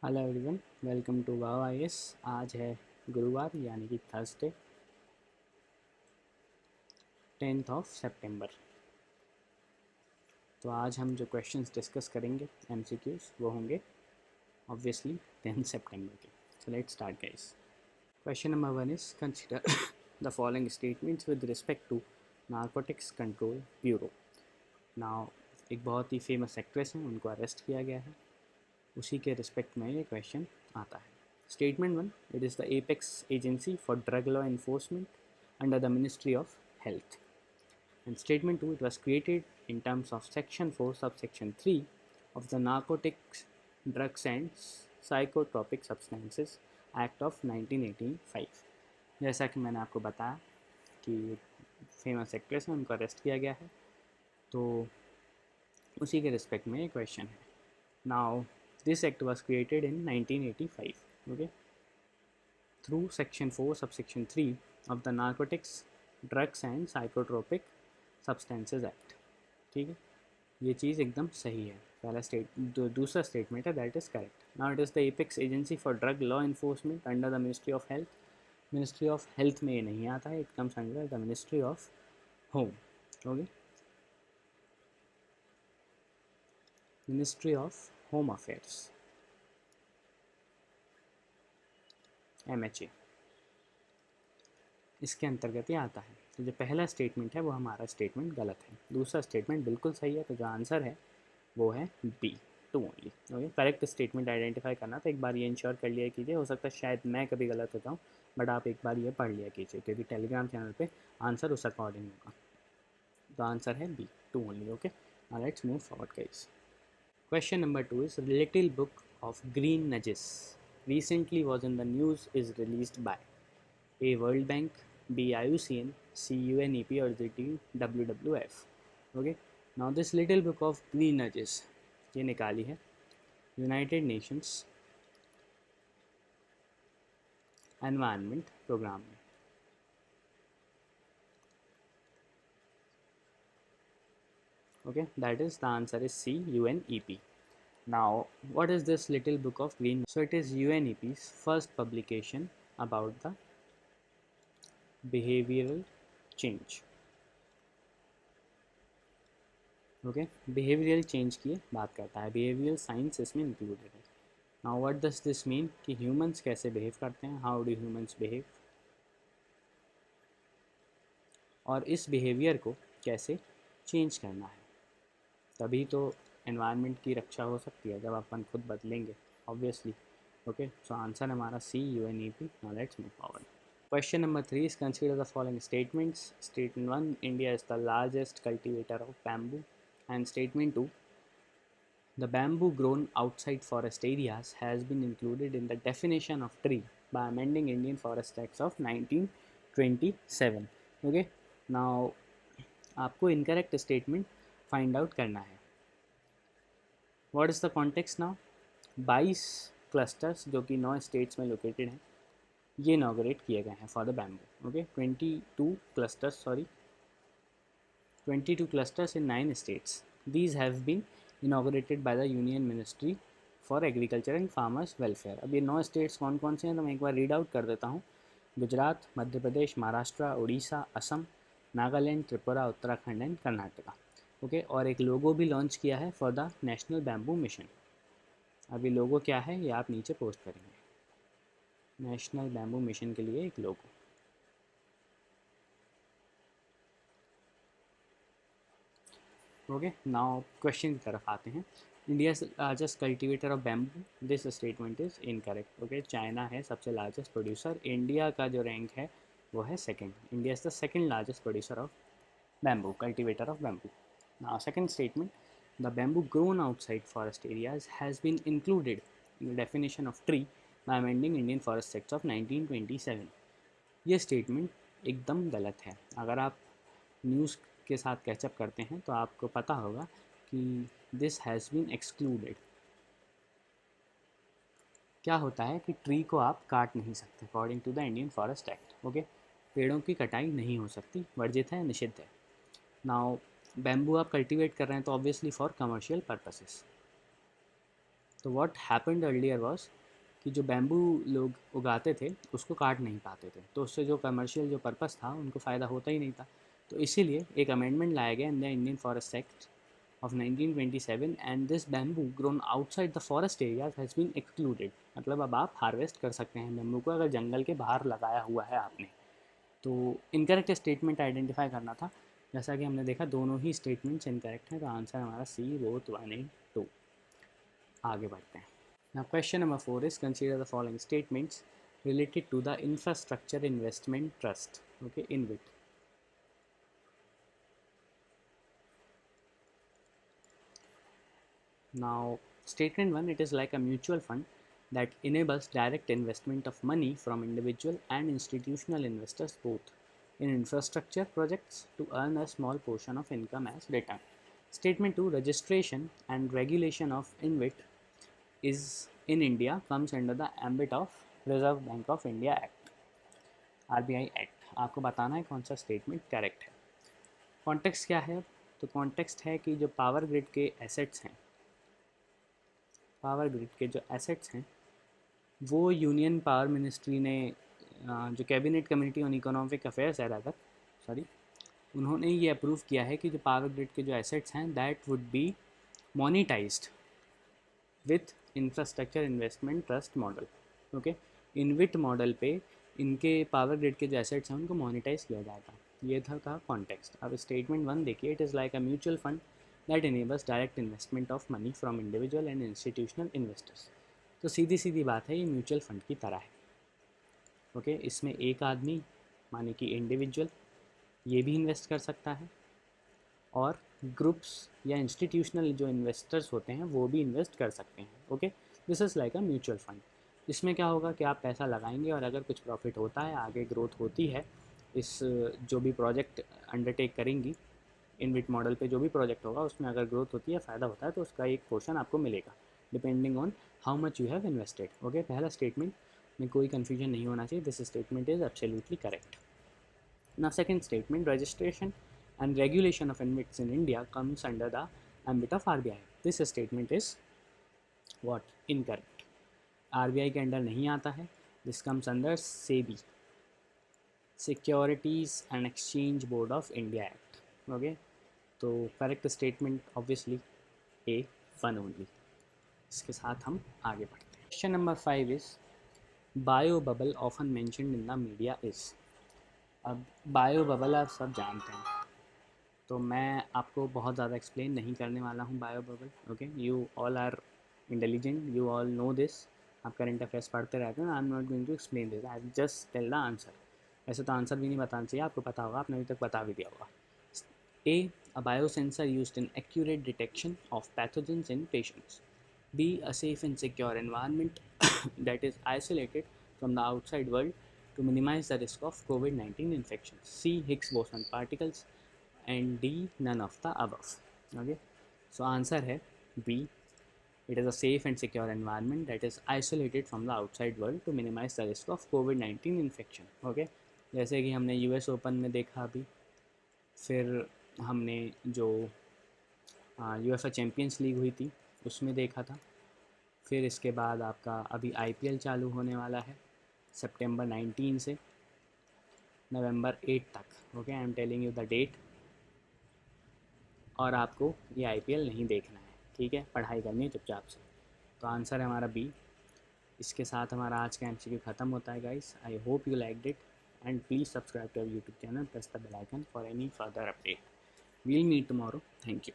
Hello everyone, welcome to wow IAS. आज है गुरुवार यानी कि थर्सडे 10 सितंबर। तो आज हम जो क्वेश्चंस डिस्कस करेंगे एमसीक्यूज वो होंगे ऑब्वियसली 10 सितंबर के। So let's start guys. Question number 1 is consider the following statements with respect to narcotics control bureau. Now एक बहुत ही फेमस एक्ट्रेस हैं, उनको अरेस्ट किया गया है, उसी के रिस्पेक्ट में ये क्वेश्चन आता है। Statement 1, it is the apex agency for drug law enforcement under the Ministry of Health. And Statement 2, it was created in terms of Section 4, subsection 3 of the Narcotics, Drugs and Psychotropic Substances Act of 1985. जैसा कि मैंने आपको बताया कि famous actress है, उनको arrest किया गया है, तो उसी के रिस्पेक्ट में ये क्वेश्चन है। Now this act was created in 1985, okay, through section 4 subsection 3 of the Narcotics, Drugs and Psychotropic Substances Act। ठीक है, ये चीज़ एकदम सही है। पहला दूसरा स्टेटमेंट है that is correct. Now it is the apex agency for drug law enforcement under the ministry of health. Ministry of health में ये नहीं आता है, एकदम समझ लो the ministry of home. Okay, ministry of home affairs, MHA, इसके अंतर्गत ही आता है। तो जो पहला स्टेटमेंट है वो हमारा स्टेटमेंट गलत है, दूसरा स्टेटमेंट बिल्कुल सही है। तो जो आंसर है वो है B, two only. Okay, correct statement identify करना, तो एक बार ये इंश्योर कर लिया कीजिए। हो सकता है शायद मैं कभी गलत होता हूँ, बट आप एक बार ये पढ़ लिया कीजिए, क्योंकि टेलीग्राम चैनल पे आंसर उस अकॉर्डिंग होगा। तो आंसर है B, two only. Okay, now let's move forward guys. Question number 2 is Little Book of Green Nudges recently was in the news is released by A. World Bank, B. IUCN, C. UNEP or D. WWF। Okay, now this Little Book of Green Nudges ये निकाली है United Nations environment programme में। Okay, that is the answer is C, UNEP। Now, what is this Little Book of Green? So it is UNEP's first publication about the behavioral change। Okay, behavioural change की बात करता है, behavioural science इसमें included है। Now what does this mean कि humans कैसे behave करते हैं, हाउ डू ह्यूमंस बिहेव, और इस बिहेवियर को कैसे चेंज करना है। तभी तो एनवायरनमेंट की रक्षा हो सकती है, जब अपन खुद बदलेंगे ऑब्वियसली। ओके, सो आंसर हमारा सी, UNEP। Now let's move forward. Question number 3 is consider the following statements. Statement 1, India is the largest cultivator of bamboo. And statement 2, the bamboo grown outside forest areas has been included in the definition of tree by amending Indian Forest Acts of 1927। Okay, now आपको incorrect statement find out करना है। What is the context now? 22 clusters जो कि 9 states में located हैं, ये inaugurate किए गए हैं for the bamboo. Okay, 22 clusters in 9 states. These have been inaugurated by the Union Ministry for Agriculture and Farmers Welfare। अब ये 9 states कौन कौन से हैं तो मैं एक बार रीड आउट कर देता हूँ। गुजरात, मध्य प्रदेश, महाराष्ट्र, उड़ीसा, असम, नागालैंड, त्रिपुरा, उत्तराखंड एंड कर्नाटका। ओके, और एक लोगो भी लॉन्च किया है for the national bamboo mission. अब ये लोगो क्या है ये आप नीचे पोस्ट करेंगे, नेशनल बैम्बू मिशन के लिए एक लोगो। ओके, नाउ क्वेश्चन की तरफ आते हैं। India largest cultivator of bamboo, this statement is incorrect. Okay, China है सबसे लार्जेस्ट प्रोड्यूसर, इंडिया का जो रैंक है वो है second. India is the second largest producer of bamboo, cultivator of bamboo. Now second statement, the bamboo grown outside forest areas has been included in the definition of tree by amending Indian forest act of 1927। ये statement एकदम गलत है। अगर आप news के साथ catch up करते हैं तो आपको पता होगा कि दिस हैज़ बीन एक्सक्लूडेड। क्या होता है कि ट्री को आप काट नहीं सकते according to the Indian forest act. Okay, पेड़ों की कटाई नहीं हो सकती, वर्जित है, निषिद्ध है। नाउ बैम्बू आप कल्टीवेट कर रहे हैं तो ऑब्वियसली फॉर कमर्शियल पर्पसेस। तो व्हाट हैपेंड अर्लियर वाज कि जो बैम्बू लोग उगाते थे उसको काट नहीं पाते थे, तो उससे जो कमर्शियल जो पर्पस था उनको फ़ायदा होता ही नहीं था। तो इसीलिए एक अमेंडमेंट लाया गया in the Indian forest act of 1927 and this bamboo grown outside the forest areas has been excluded। मतलब अब आप हार्वेस्ट कर सकते हैं बैम्बू को अगर जंगल के बाहर लगाया हुआ है आपने। तो इनकरेक्ट स्टेटमेंट आइडेंटिफाई करना था। जैसा कि हमने देखा दोनों ही स्टेटमेंट्स इनकरेक्ट हैं, तो आंसर हमारा सी बोथ 1 एंड 2। आगे बढ़ते हैं। Now question number 4 is consider the following statements related to the infrastructure investment trust, okay, InvIT। Now, statement 1, it is like a mutual fund that enables direct investment of money from individual and institutional investors both in infrastructure projects to earn a small portion of income as return। Statement 2, registration and regulation of InvIT is in India comes under the ambit of Reserve Bank of India Act, RBI Act। आपको बताना है कौन सा statement correct है। Context क्या है? तो context है कि जो पावर ग्रिड के एसेट्स हैं, पावर ग्रिड के जो एसेट्स हैं वो यूनियन पावर मिनिस्ट्री ने जो cabinet committee on economic affairs है रादर सॉरी, उन्होंने ये अप्रूव किया है कि जो पावर ग्रिड के जो एसेट्स हैं that would be monetised with infrastructure investment trust model. Okay, इनविट model पे इनके पावर ग्रिड के जो एसेट्स हैं उनको मोनिटाइज किया जाएगा। ये था कॉन्टेक्स्ट। अब स्टेटमेंट 1 देखिए, it is like a mutual fund that enables direct investment of money from individual and institutional investors. तो सीधी सीधी बात है, ये म्यूचुअल फंड की तरह है। ओके, इसमें एक आदमी माने कि इंडिविजुअल ये भी इन्वेस्ट कर सकता है और ग्रुप्स या इंस्टीट्यूशनल जो इन्वेस्टर्स होते हैं वो भी इन्वेस्ट कर सकते हैं। Okay, this is like a mutual fund. इसमें क्या होगा कि आप पैसा लगाएंगे और अगर कुछ प्रॉफिट होता है, आगे ग्रोथ होती है, इस जो भी प्रोजेक्ट अंडरटेक करेंगी इनविट मॉडल पे, जो भी प्रोजेक्ट होगा उसमें अगर ग्रोथ होती है, फ़ायदा होता है, तो उसका एक पोर्शन आपको मिलेगा depending on how much you have invested. Okay, पहला स्टेटमेंट में कोई कन्फ्यूजन नहीं होना चाहिए, this statement is absolutely correct. Now, second statement, registration and regulation of InvITs in India comes under the ambit of RBI। This statement is what? Incorrect। RBI के under नहीं आता है, this comes under SEBI, Securities and Exchange Board of India Act। Okay, तो correct statement obviously A 1 only. इसके साथ हम आगे बढ़ते हैं। Question number 5 is bio bubble often mentioned in the media is. अब बायो बबल आप सब जानते हैं, तो मैं आपको बहुत ज़्यादा एक्सप्लेन नहीं करने वाला हूँ bio bubble. Okay, you all are intelligent, you all know this, आप करंट अफेयर्स पढ़ते रहते हैं। I am not going to explain this, I just tell the answer. ऐसे तो आंसर भी नहीं बताना चाहिए, आपको पता होगा, आपने अभी तक बता भी दिया होगा। A biosensor used in accurate detection of pathogens in patients। B, a safe and secure environment that is isolated from the outside world to minimize the risk of COVID-19 infection। C, Higgs boson particles। And D, none of the above। Okay, so answer है B, it is a safe and secure environment that is isolated from the outside world to minimize the risk of COVID-19 infection। Okay, जैसे कि हमने US open में देखा अभी, फिर हमने जो UEFA चैम्पियंस लीग हुई थी उसमें देखा था, फिर इसके बाद आपका अभी IPL चालू होने वाला है सितंबर 19 से नवंबर 8 तक। Okay, I am telling you the date, और आपको ये IPL नहीं देखना है, ठीक है, पढ़ाई करनी है चुपचाप से। तो आंसर है हमारा B। इसके साथ हमारा आज का MCQ ख़त्म होता है guys. I hope you liked it and please subscribe to our YouTube channel, press the bell icon for any further update. We'll meet tomorrow, thank you.